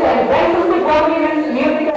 and then to the government music.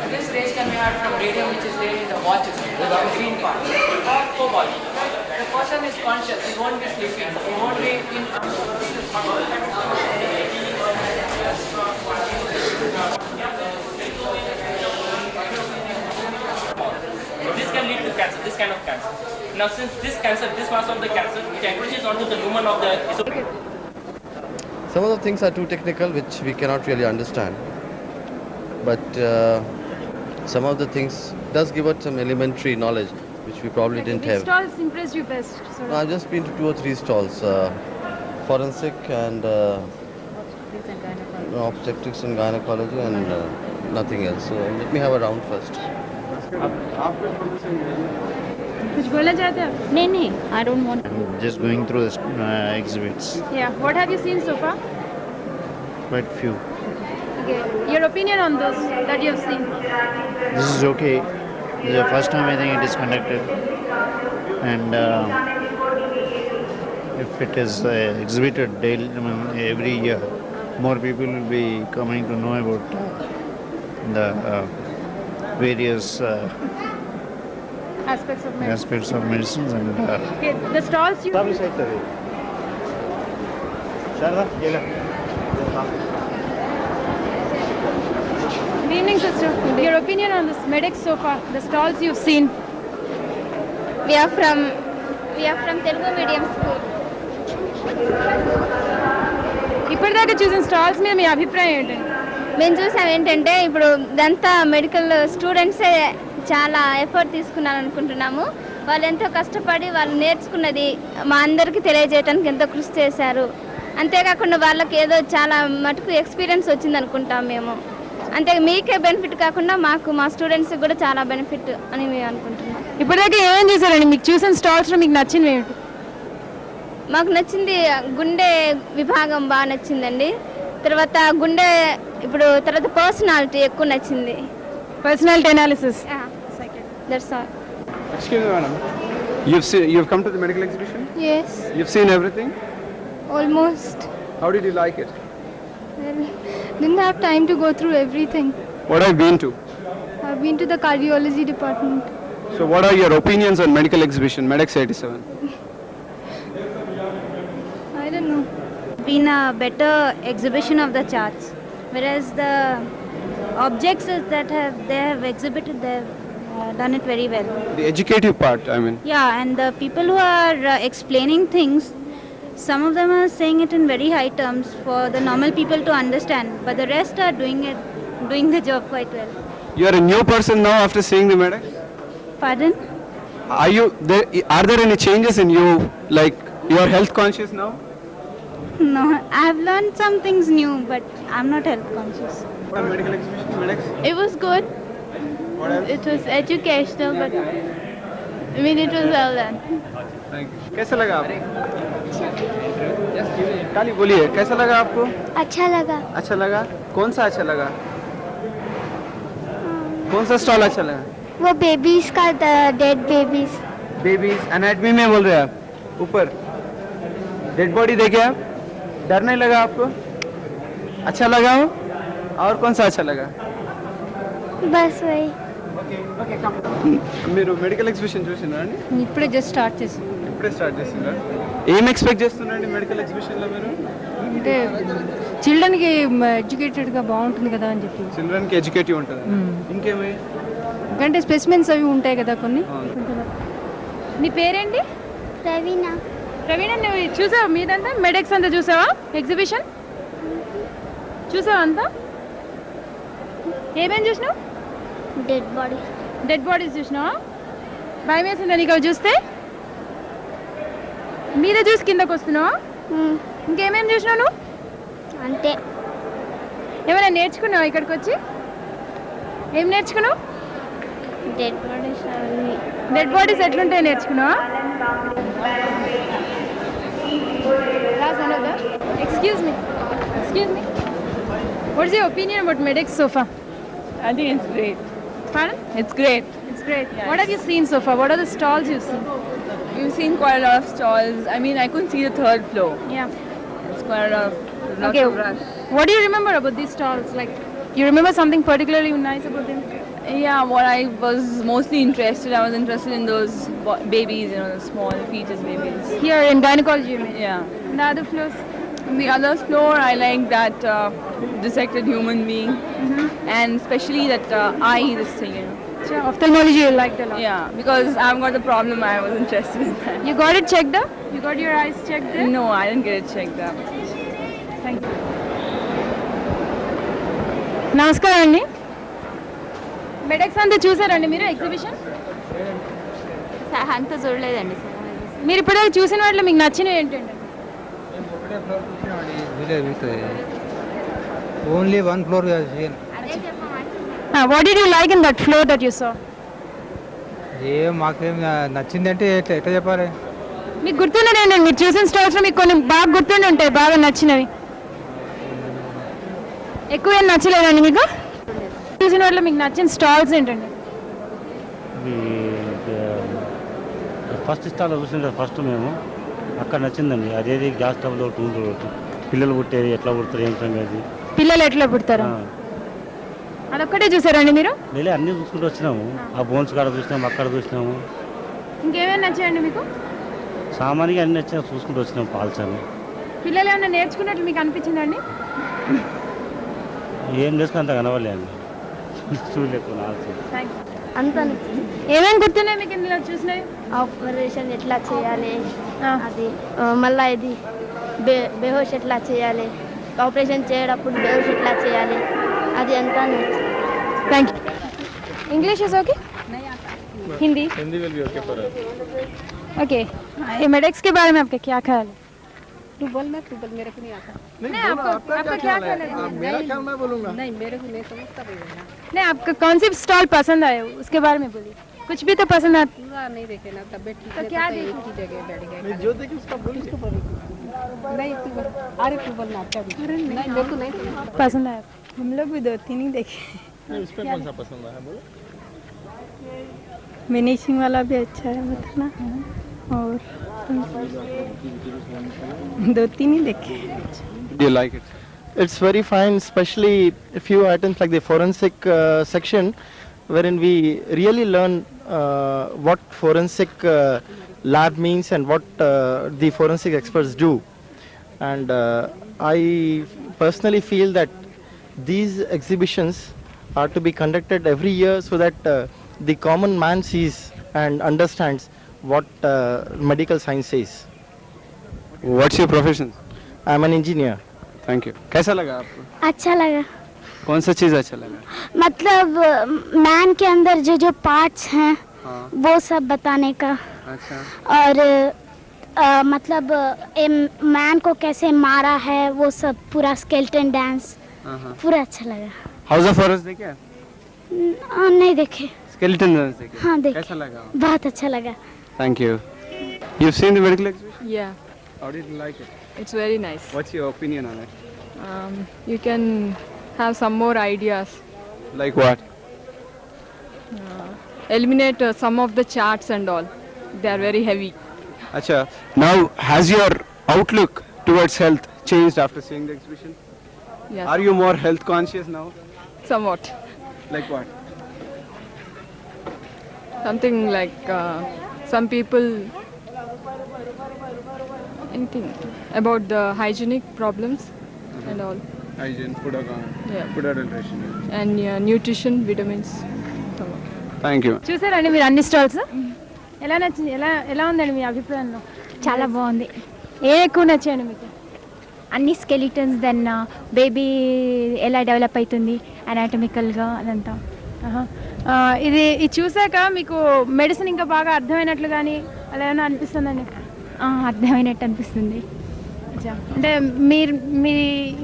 This rays can be had from radium, which is there in the watches, the green part, or cobalt. The person is conscious, he won't be sleeping, he won't be in. This can lead to cancer, this kind of cancer. Now since this cancer, this mass of the cancer, it encroaches onto the lumen of the... Some of the things are too technical, which we cannot really understand. But some of the things does give us some elementary knowledge, which we probably didn't Which have. stalls impressed you best? Sort of? I've just been to 2 or 3 stalls, forensic and obstetrics and gynecology and nothing else. So let me have a round first. कुछ बोलना चाहते हैं आप? नहीं, I don't want. Just going through the exhibits, Yeah. What have you seen so far? quite few. Okay. Your opinion on this that you have seen? This is okay. This is the first time I think it is conducted, and if it is exhibited daily, every year, more people will be coming to know about the various Aspects of medicine. aspects of medicines and. Okay. The stalls you. Good evening, sister. Your opinion on this medics so far? The stalls you've seen? We are from Telugu medium school. ఇప్పటిదాకా చూసిన stalls మీద మీ అభిప్రాయం ఏంటండి? మేము చూసాం ఏంటంటే ఇప్పుడు ఇదంతా మెడికల్ స్టూడెంట్సే చాలా ఎఫర్ట్ తీసుకున్నారు అనుకుంటున్నాము. వాళ్ళు ఎంతో కష్టపడి వాళ్ళు నేర్చుకున్నది మా అందరికీ తెలియజేయడానికి ఎంతో కృషి చేశారు. అంతేకాకుండా వాళ్ళకి ఏదో చాలా మటుకు ఎక్స్పీరియన్స్ వచ్చింది అనుకుంటాం మేము. అంతే మీకే బెనిఫిట్ కాకుండా మాకు మా స్టూడెంట్స్కి కూడా చాలా బెనిఫిట్ అని మేము అనుకుంటున్నాం. ఇప్పటిదాకా ఏం చేశారండి? మీకు చూసిన స్టాల్స్లో మీకు నచ్చింది ఏమిటి? మాకు నచ్చింది గుండె విభాగం బాగా నచ్చిందండి. తర్వాత గుండె తర్వాత పర్సనాలిటీ ఎక్కువ నచ్చింది. Personality analysis. That's all. Excuse me, madam. You've come to the medical exhibition? Yes, You've seen everything? almost. How did you like it? Well, didn't have time to go through everything. What have you been to? I've been to the cardiology department. So what are your opinions on medical exhibition, Medex 87? I don't know. Been a better exhibition of the charts, whereas the objects that they have exhibited, they've done it very well. The educative part, I mean. Yeah, and the people who are explaining things, some of them are saying it in very high terms for the normal people to understand, but the rest are doing the job quite well. You are a new person now after seeing the Medex? Pardon? Are there any changes in you, like you are health conscious now? No, I have learned some things new, but I'm not health conscious. What medical exhibition, Medex? It was good. What else? It was educational, but I mean, it was well done. Thank you. कैसा लगा आपको? काली बोलिए, कैसा लगा आपको? अच्छा लगा। अच्छा लगा? कौन सा अच्छा लगा? कौन सा स्टॉल अच्छा लगा? वो बेबीज का, डेड बेबीज। बेबीज एनाटमी में बोल रहे हैं आप? ऊपर डेड बॉडी देखे आप? डर नहीं लगा आपको? अच्छा लगा हो? और कौन सा अच्छा लगा? बस वही। మీరు మెడికల్ ఎగ్జిబిషన్ చూసినారా? ఇప్పుడే జస్ట్ స్టార్ట్ చేసి ఇప్పుడే స్టార్ట్ చేసిందా? ఏం ఎక్స్పెక్ట్ చేస్తున్నారండి మెడికల్ ఎగ్జిబిషన్లో మీరు? అంటే చిల్డ్రన్కి ఎడ్యుకేటెడ్గా బాగుంటుంది కదా అని చెప్పి. చిల్డ్రన్కి ఎడ్యుకేటివ్ ఉంటుంది. ఇంకేమి? ఎందుకంటే స్పెసిమెన్స్ అవి ఉంటాయి కదా కొన్ని. నీ పేరేంటి? రవీనా. ప్రవీణ, నువ్వు చూసావా మీదంతా మెడెక్స్ అంతా చూసావా ఎగ్జిబిషన్? చూసావా అంతా? ఏమేం చూసినావు? Dead body. డెడ్ బాడీస్ చూసినావా? భయం వేసిందా నీకు అవి చూస్తే? మీద చూసి కిందకు వస్తున్నావా? ఇంకేమేం చూసినావు నువ్వు? అంతే. ఏమైనా నేర్చుకున్నావా ఇక్కడికి వచ్చి? ఏం నేర్చుకున్నావు? Dead bodies. డెడ్ బాడీస్ ఎట్లుంటాయి నేర్చుకున్నావా? Excuse me. What's your opinion about Medex sofa? I think it's great. Pardon? It's great. It's great. What have you seen so far? What are the stalls you've seen? We've seen quite a lot of stalls. I mean, I couldn't see the third floor. Yeah. It's quite a lot of Okay. of rush. What do you remember about these stalls? Like, you remember something particularly nice about them? Yeah, what I was mostly interested, I was interested in those babies, you know, the small fetus babies. Here in gynecology, you mean? Yeah. The other floors? On the other floor, I like that dissected human being, and especially that eye, this thing, you know. Sure. Ophthalmology you liked a lot. Yeah, because I've got the problem, I was interested in that. You got it checked up? You got your eyes checked there? No, I didn't get it checked up. Thank you. నమస్కారం అండి. మెడెక్స్ అంతా చూసారండి మీరు exhibition? అంత చూడలేదండి. మీరు ఇప్పటిదాకా చూసిన వాటిలో మీకు నచ్చినవి ఏంటండి? Only one floor we have seen. What did you like in that floor that you saw? మాకేం నచ్చిందంటే ఎట్లా చెప్పాలి? మీకు గుర్తుండేనండి మీరు చూసిన స్టాల్స్లో మీకు కొన్ని బాగా గుర్తుండి ఉంటాయి, బాగా నచ్చినవి. ఎక్కువ ఏం నచ్చలేదండి మీకు? చూసిన వాటిలో మీకు నచ్చిన స్టాల్స్ ఏంటండి? ఫస్ట్ స్టాల్ చూసింది ఫస్ట్ మేము అక్కడ నచ్చిందండి. అదేది గ్యాస్ స్టవ్లో ఒకటి ఉంది, పిల్లలు పుట్టేది ఎట్లా పుడతారు ఏం సంగతి, పిల్లలు ఎట్లా పుడతారు అదొక్కటే చూసారండి మీరు? వెళ్ళి అన్నీ చూసుకుంటూ వచ్చినాము. ఆ బోన్స్ కాడ చూసినాము, అక్కడ చూసినాము. ఇంకేమైనా నచ్చాయండి మీకు? సామాన్యంగా అన్ని నచ్చినా చూసుకుంటూ వచ్చినాము. పాల్చాము. పిల్లలు ఏమైనా నేర్చుకున్నట్లు మీకు అనిపించిందండి? ఏం చేసుకుని అంత కనవలేండి, చూడలేకుండా అంత ఏమేమి గుర్తున్నాయి మీకు ఇందులో చూసినవి? ఆపరేషన్ ఎట్లా చేయాలి, అది మళ్ళీ ఇది బేహోష్ ఎట్లా చేయాలి, ఆపరేషన్ చేయడప్పుడు బేహోష్ ఎట్లా చేయాలి, అది అంతా. Thank you. English is okay? Hindi? Hindi will be okay for us. Okay. ये मेडेक्स के बारे में आपका क्या ख्याल है? तू बोल मेरे को नहीं आता. नहीं आपका क्या ख्याल है? मेरा ख्याल मैं बोलूंगा. नहीं मेरे को नहीं समझता. नहीं आपका कौन सी स्टॉल पसंद आया उसके बारे में बोलिए. कुछ भी तो पसंद आता नहीं देखे ना, तबियत ठीक तो है क्या तो एक ही जगह बैठ गए. जो देखे उसका बोल. नहीं तू बोल. अरे तू बोलना अच्छा भी. नहीं मेरे को नहीं पसंद आया. हम लोग भी 2-3 ही देखे. इसमें कौन सा पसंद आया बोलो? मिनीशिंग वाला भी अच्छा है बताना. और 2-3 ही देखे. Do you like it? It's very fine, especially a few items like the forensic section, wherein we really learn what forensic lab means and what the forensic experts do. And I personally feel that these exhibitions are to be conducted every year so that the common man sees and understands what medical science says. What's your profession? I'm an engineer. Thank you. कैसा लगा आपको? अच्छा लगा. कौन सा चीज़ अच्छा लगा? मतलब मैन के अंदर जो जो पार्ट्स हैं वो सब बताने का. अच्छा. और मतलब मैन को कैसे मारा है वो सब पूरा स्केलेटन डांस पूरा अच्छा लगा. हाउस ऑफ हॉरर्स देखे? नहीं देखे. स्केलेटन डांस देखे? हाँ देखे. कैसा लगा? बहुत अच्छा लगा. Thank you. You've seen the medical exhibition? Yeah, How did you like it? it's very nice. What's your opinion on it? You can have some more ideas. Like what? Eliminate some of the charts and all. They are very heavy. Acha, now has your outlook towards health changed after seeing the exhibition? Yes, Are you more health conscious now? somewhat. Like what? Something like some people. Anything about the hygienic problems and all. Hygiene, food adulteration. And nutrition, vitamins. somewhat. Thank you. చూసారండి మీరు అన్ని stalls ఎలా నచ్చింది ఎలా ఉందండి మీ అభిప్రాయంలో? చాలా బాగుంది. ఏ ఎక్కువ నచ్చాయండి మీకు? అన్ని స్కెలిటన్స్ దెన్ బేబీ ఎలా డెవలప్ అవుతుంది అనాటమికల్గా అదంతా. ఇది చూసాక మీకు మెడిసిన్ ఇంకా బాగా అర్థమైనట్లు కానీ అలా ఏమైనా అనిపిస్తుందండి? అర్థమైనట్టు అనిపిస్తుంది. అంటే మీరు మీ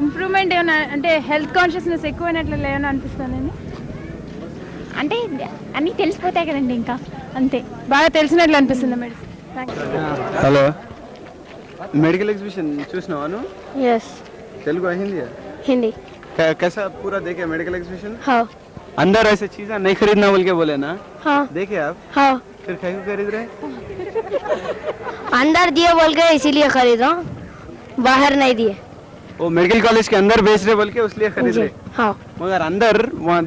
ఇంప్రూవ్మెంట్ ఏమైనా అంటే హెల్త్ కాన్షియస్నెస్ ఎక్కువైనట్లు ఏమైనా అనిపిస్తుందండి? అంటే అన్నీ తెలిసిపోతాయి కదండి, ఇంకా అంతే. బాగా తెలిసినట్లు అనిపిస్తుంది మెడిసిన్. हेलो मेडिकल एग्जीबिशन చూసినావా నువ్వు? यस. తెలుగు హిందీ हिंदी. कैसा पूरा देखे मेडिकल एग्जीबिशन? हाँ. अंदर ऐसे चीजें नहीं खरीदना बोल के बोले ना? हाँ. देखे आप? हाँ. फिर क्यों खरीद रहे? अंदर दिए बोल के इसीलिए खरीदा, बाहर नहीं दिए. वो मेडिकल कॉलेज के अंदर बेच रहे बोल के उसलिए खरीद रहे? हाँ. मगर अंदर वहाँ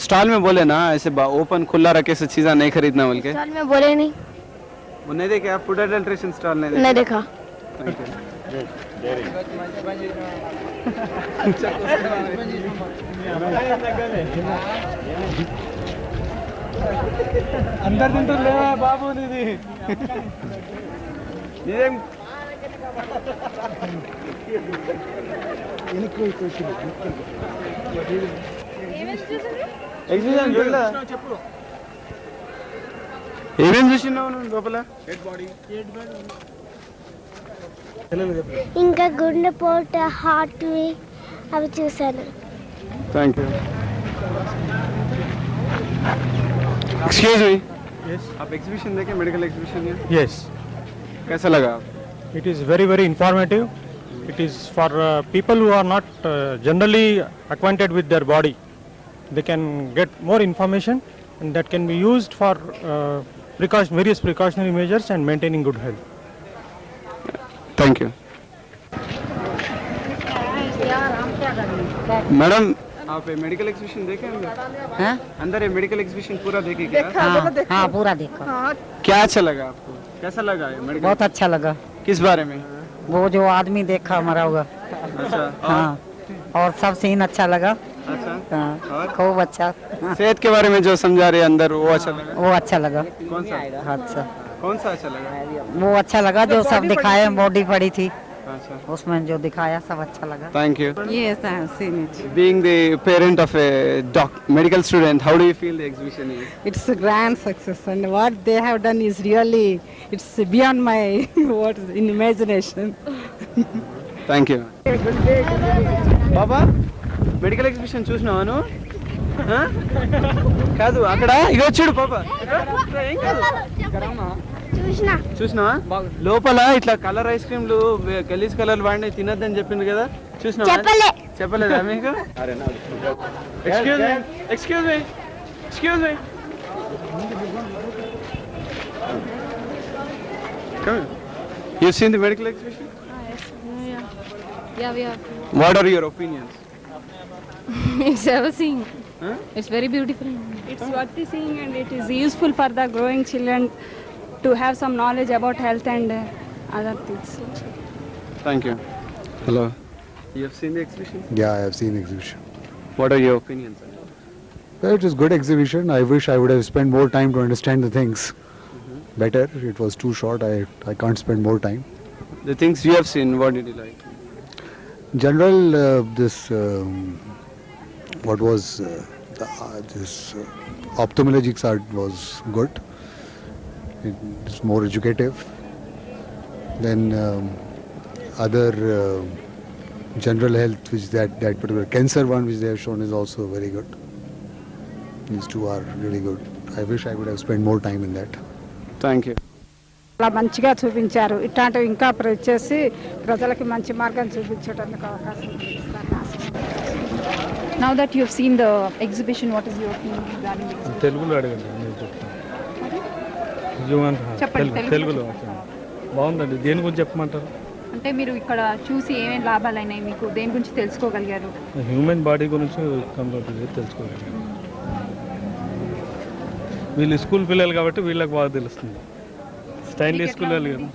स्टॉल में बोले ना ऐसे ओपन खुला रखे से चीजें नहीं खरीदना बोल के? साल में बोले नहीं. वो नहीं देखे आप? फूड अडल्ट्रेशन स्टॉल नहीं देखा. Thank you. अंदर दिन तो ले बाबू दीदी ఏమేం చూసినావు నువ్వు లోపల? ఇంకా గుండెపోట, హార్ట్వి అవి చూసాను. Thank you. Excuse me. Yes. आप एग्जीबिशन देखे मेडिकल एग्जीबिशन है? Yes. कैसा लगा? It is very, very informative. It is for people who are not generally acquainted with their body. They can get more information and that can be used for various precautionary measures and maintaining good health. Thank you. Madam आप medical exhibition देखे अंदर? हाँ? अंदर ये medical exhibition पूरा देखे क्या? हाँ पूरा देखा. क्या अच्छा लगा आपको? कैसा लगा ये मेडिकल? बहुत अच्छा लगा. किस बारे में? वो जो आदमी देखा मरा हुआ. अच्छा. हाँ. और सब सीन अच्छा लगा. अच्छा. हाँ. खूब अच्छा. सेहत के बारे में जो समझा रहे अंदर वो अच्छा लगा? वो अच्छा लगा. कौन सा? अच्छा. कौन सा अच्छा लगा? वो अच्छा लगा जो सब दिखाए, बॉडी पड़ी थी अच्छा. उसमें जो दिखाया सब अच्छा लगा. Thank you. Yes, I have seen it. Being the parent of a medical student, how do you feel the exhibition is? It's a grand success, and what they have done is really, it's beyond my in imagination. Thank you. Baba medical exhibition చూసినావా నువ్వు? కాదు అక్కడ ఇగో చూడు పాపా. ఏం కాదు చూసినావా? లోపల ఇట్లా కలర్ ఐస్ క్రీమ్లు గలీజ్ కలర్ వాడిని తినద్దని చెప్పింది కదా, చూసినావా? చెప్పలేదా మీకు? Excuse me, excuse me, excuse me. You've seen the medical exhibition? Yeah, we have. What are your opinions? It's everything. Huh? It's very beautiful. It's worth seeing, and it is useful for the growing children to have some knowledge about health and other things. Thank you. Hello. You have seen the exhibition? Yeah, I have seen the exhibition. What are your opinions? Well, it was good exhibition. I wish I would have spent more time to understand the things better. It was too short. I can't spend more time. The things you have seen, what did you like? In general, what was this ophthalmologics art was good. It's more educative. Then other general health, which that particular cancer one which they have shown is also very good. These two are really good. I wish I would have spent more time in that. Thank you. అలా మంచిగా చూపించారు. ఇట్లాంటివి ఇంకా చేసి ప్రజలకి మంచి మార్గం చూపించడానికి అవకాశం ఇస్తారని ఆశిస్తున్నాను. Now that you have seen the exhibition, what is your opinion regarding the exhibition? తెలుగులో అడగండి నేను చెప్తాను. చెప్పండి, తెలుగులో బాగుందండి. దేని గురించి చెప్పమంటారు? అంటే మీరు ఇక్కడ చూసి ఏమేమి లాభాలు అయినాయి, మీకు దేని గురించి తెలుసుకోగలిగారు? హ్యూమన్ బాడీ గురించి కంపల్సరీ తెలుసుకోగలిగారు. వీళ్ళు స్కూల్ పిల్లలు కాబట్టి వీళ్ళకి బాగా తెలుస్తుంది. స్టైన్లీ స్కూల్ వాళ్ళు కదా.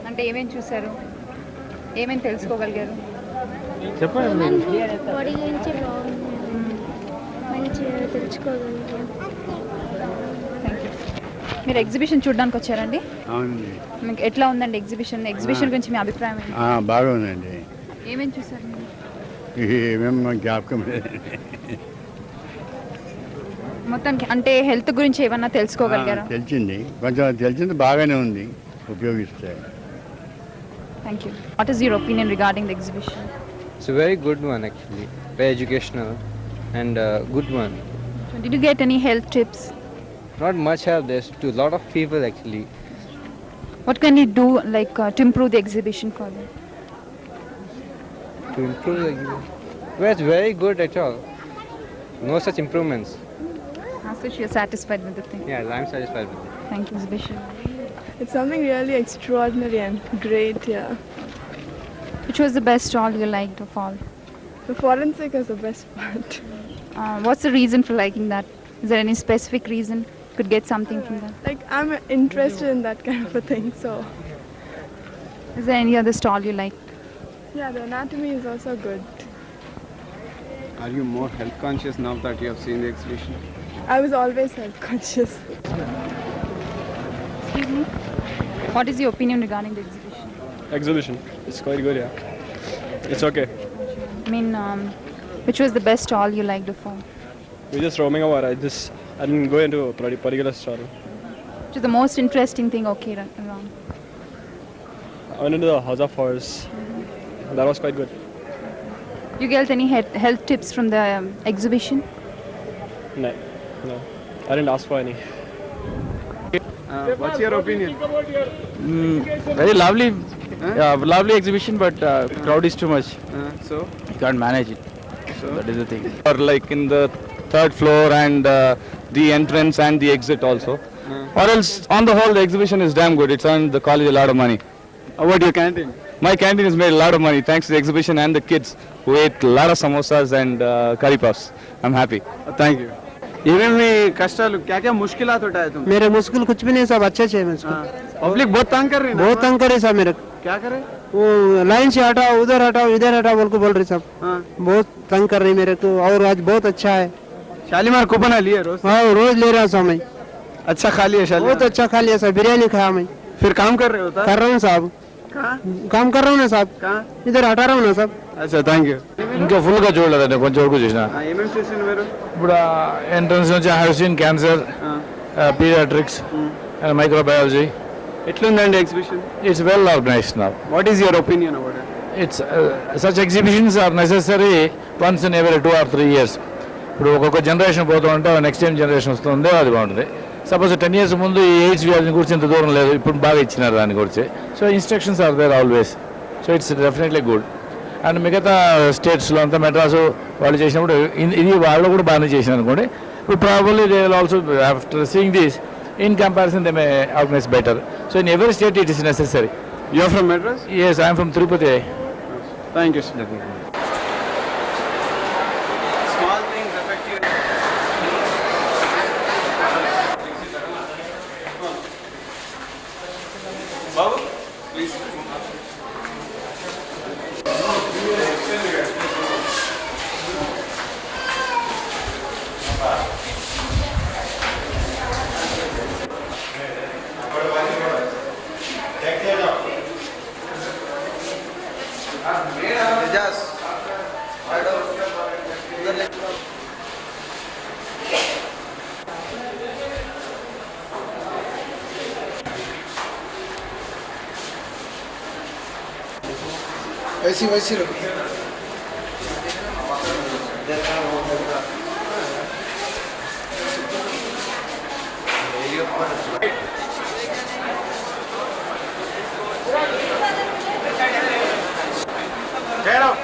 అంటే ఏమేమి చూసారు, ఏమేమి తెలుసుకోగలిగారు? చెప్పండి మీరు. బాడీ గురించి మంచిగా తెలుసుకోగలిగాం. మీరు ఎగ్జిబిషన్ చూడడానికి వచ్చారండి? అవునండి. మీకు ఎట్లా ఉందండి ఎగ్జిబిషన్? ఎగ్జిబిషన్ గురించి మీ అభిప్రాయం ఏంటి? బాగా ఉందండి. ఏమేమి చూసారు మీరు? ఏమేమి జ్ఞాపకం లేదండి. మొత్తానికి అంటే హెల్త్ గురించి ఏమన్నా తెలుసుకోగలిగారా? తెలిసింది, కొంచెం తెలిసింది, బాగానే ఉంది ఉపయోగిస్తే. Thank you. What is your opinion regarding the exhibition? It's a very good one actually, very educational and good one. So did you get any health tips? Not much help, there's to a lot of people actually. What can you do like to improve the exhibition further? To improve the exhibition? Well, it's very good at all. No such improvements. So you're satisfied with the thing? Yes, I'm satisfied with it. Thank you, exhibition. It's something really extraordinary and great here. Which was the best stall you liked of all? The forensic is the best part. What's the reason for liking that? Is there any specific reason? Could get something from that? Like, I'm interested in that kind of a thing, so. Is there any other stall you liked? Yeah, the anatomy is also good. Are you more health conscious now that you have seen the exhibition? I was always health conscious. Excuse me? What is your opinion regarding the exhibition? Exhibition, it's quite good, yeah. It's okay. I mean, which was the best stall you liked of all? We're just roaming over. I didn't go into a particular stall. Which is the most interesting thing okay around? I went into the House of Horrors. That was quite good. You get any health tips from the exhibition? No, I didn't ask for any. What's your opinion? Very lovely, lovely exhibition, but crowd is too much. So you can't manage it. So that is the thing. Or like in the third floor and the entrance and the exit also. Or else, on the whole, the exhibition is damn good. It's earned the college a lot of money. How about your canteen? My canteen has made a lot of money thanks to the exhibition and the kids who ate a lot of samosas and curry puffs. I'm happy. Thank you. ఏమేమి కష్టాలు क्या क्या मुश्किलात उठाए तुम? मेरे मुश्किल कुछ भी नहीं, सब अच्छे से मुझको. पब्लिक बहुत तंग कर रही है ना? बहुत तंग करे सब मेरे. क्या करे? वो लाइन से हटाओ, उधर हटाओ, इधर हटाओ बोल को बोल रही सब. बहुत तंग कर रही मेरे को. और आज बहुत अच्छा है. शालीमार कूपन लिए रोज? हाँ, रोज ले रहा हूँ मैं. अच्छा खा लिया शालीमार? बहुत अच्छा खा लिया साहब. बिरयानी खाया मैं. फिर काम कर रहे हो? कर रहा हूँ साहब. काम कर रहा हूँ ना साहब. इधर हटा रहा हूँ ना साहब. अच्छा, థ్యాంక్ యూ. ఇంకా ఫుల్గా చూడలేదండి, కొంచెం వరకు చూసిన. ఏమేమి చూసారు మీరు? ఇప్పుడు ఎంట్రన్స్ నుంచి have seen cancer, paediatrics and microbiology. ఎట్లుందండి exhibition? It's well organised now. What is your opinion about it? It's such exhibitions are necessary once in every 2 or 3 years. ఇప్పుడు ఒక్కొక్క జనరేషన్ పోతూ ఉంటే నెక్స్ట్ టైం జనరేషన్ వస్తుంది, అది బాగుంటుంది. Suppose 10 years ముందు ఈ ఎయిడ్స్ వ్యాధిని గురించి ఇంత దూరం లేదు, ఇప్పుడు బాగా ఇచ్చినారు దాని గురించి. So instructions are there always. So it's definitely good. And మిగతా స్టేట్స్లో అంతా మెడ్రాసు వాళ్ళు చేసినప్పుడు ఇది వాళ్ళు కూడా బాగానే చేసినారు అనుకోండి. ఇప్పుడు probably they will also after seeing this in comparison they may organize better. So in every state it is necessary. You are from Madras? Yes, I am from Tirupati. Thank you, sir. Small things affect you. Babu, please. वैसी लो. Get out.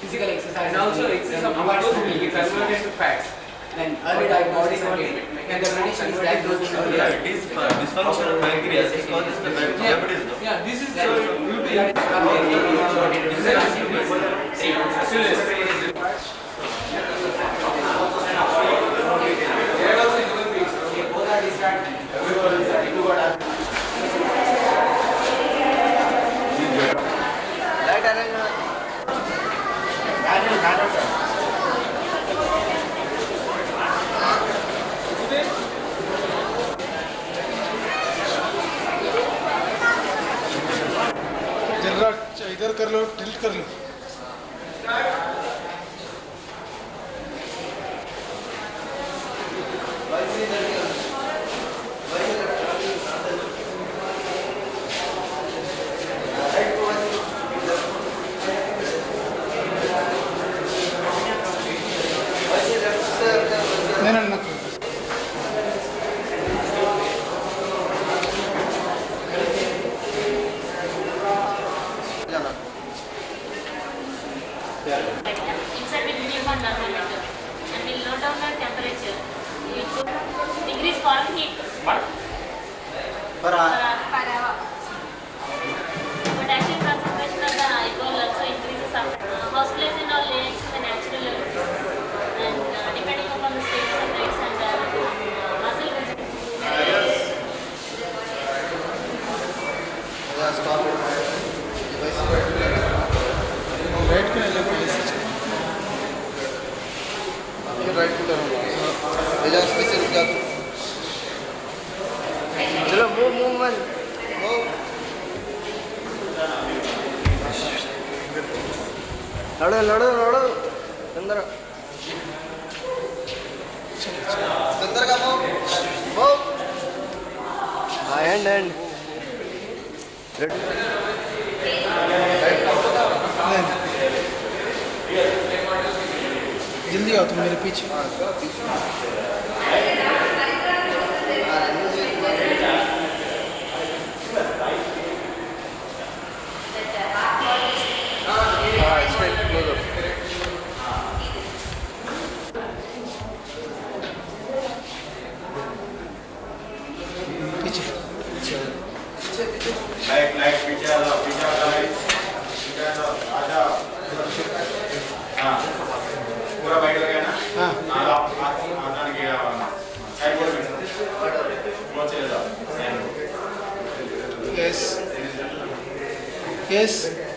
Physical exercise and also excess of avoidance will be converted to fats. Then early diagnosis and treatment. And the condition is diagnosed earlier. It is dysfunction of pancreas. It causes the diabetes. Yeah, this is इधर कर लो, tilt कर लो. Inside will be on thermometer and will note down the temperature. You put degrees Fahrenheit per hour. But actual concentration of the alcohol also increases after hospitalization or laying to the natural level. And depending upon the status of legs and muscle चलो move लड़ो लड़ो लड़ो अंदर अंदर का move hand जल्दी आओ तुम मेरे पीछे. लाइट पीछे आ जाओ, आजा. हाँ, पूरा बाइक लगा ना. हाँ, आधा निकला साइड बोर्ड में बहुत चले जाओ. Yes. Yes.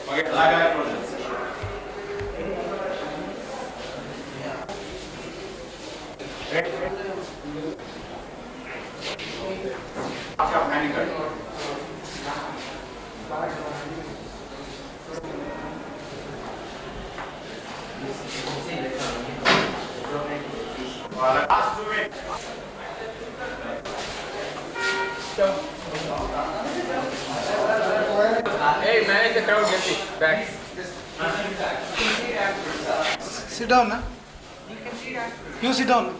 ओके, लगा है प्रोसेस. अच्छा, मैंने कर. Hey, manage the crowd, get it back. Sit down, na. You sit down.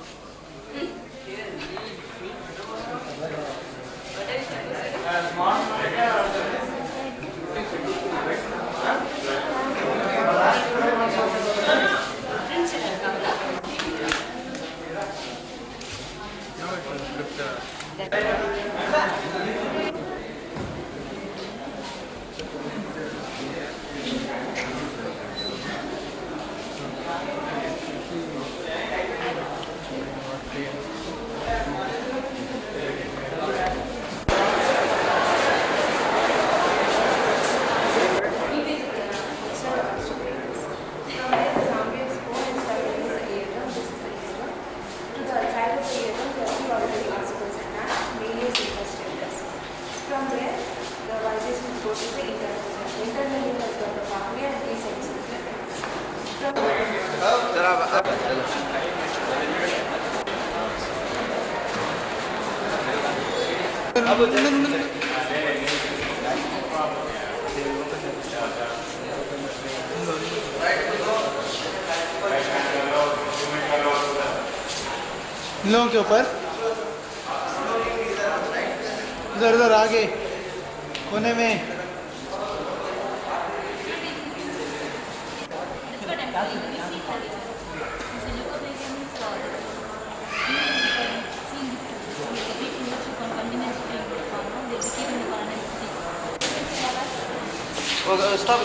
is the internally. Internally has got the pathway and 3 sections. इन लोगों के ऊपर इधर उधर आगे कोने में Stop.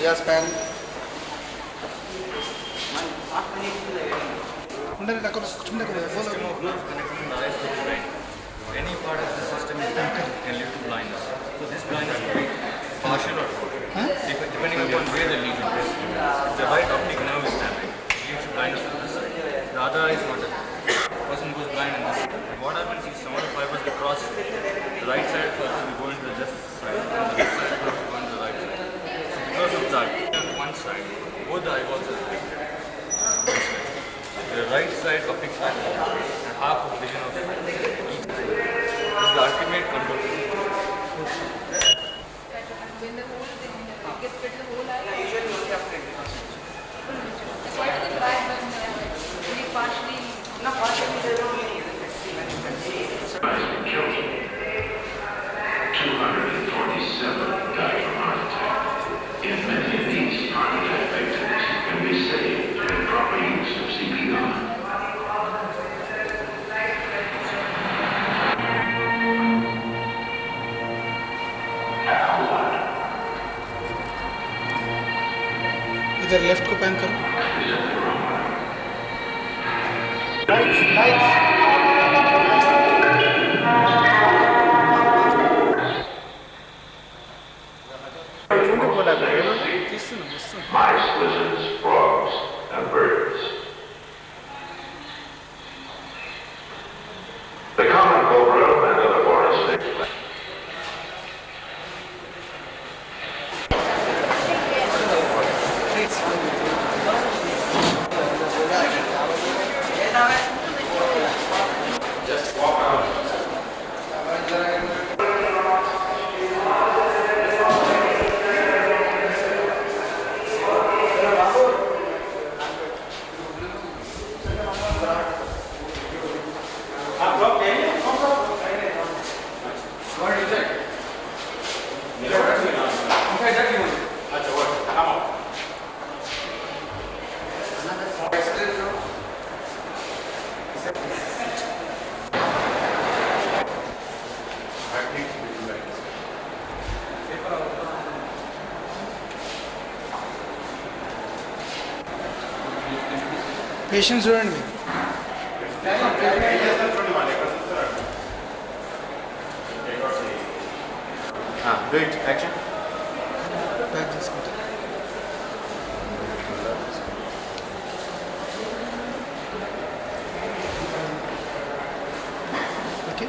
Yes, pen. Any part of the system can lead to blindness. So this blindness could be partial or total. Depending upon where the lesion is. If the right optic nerve is damaged, it leads to blindness on this side. The other eye is not there. The person goes blind on this side. What happens is some of the fibers they cross the right side first will go into the left side, and the left side first will go into the right side. So because of that, on one side, both the eyeballs are affected. The right side optic factor and half of vision of each side. This is the ultimate control. When the whole thing gets split, the whole eye. Usually only after it. Why does it lie when partially? Not partially, they don't need it. 247 died from heart attack. In many of these heart attack victims can be saved with proper use of CPR. इधर left को pan करो Mice, lizards, frogs, and birds. The common cobra and other forest snakes. Just walk out. Patients చూడండి Good. Action. Pack చేసుకుంటారు okay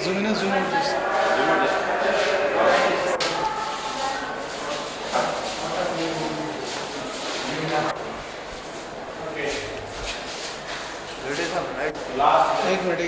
Zoom in Zoom out చేస్తాం एक minute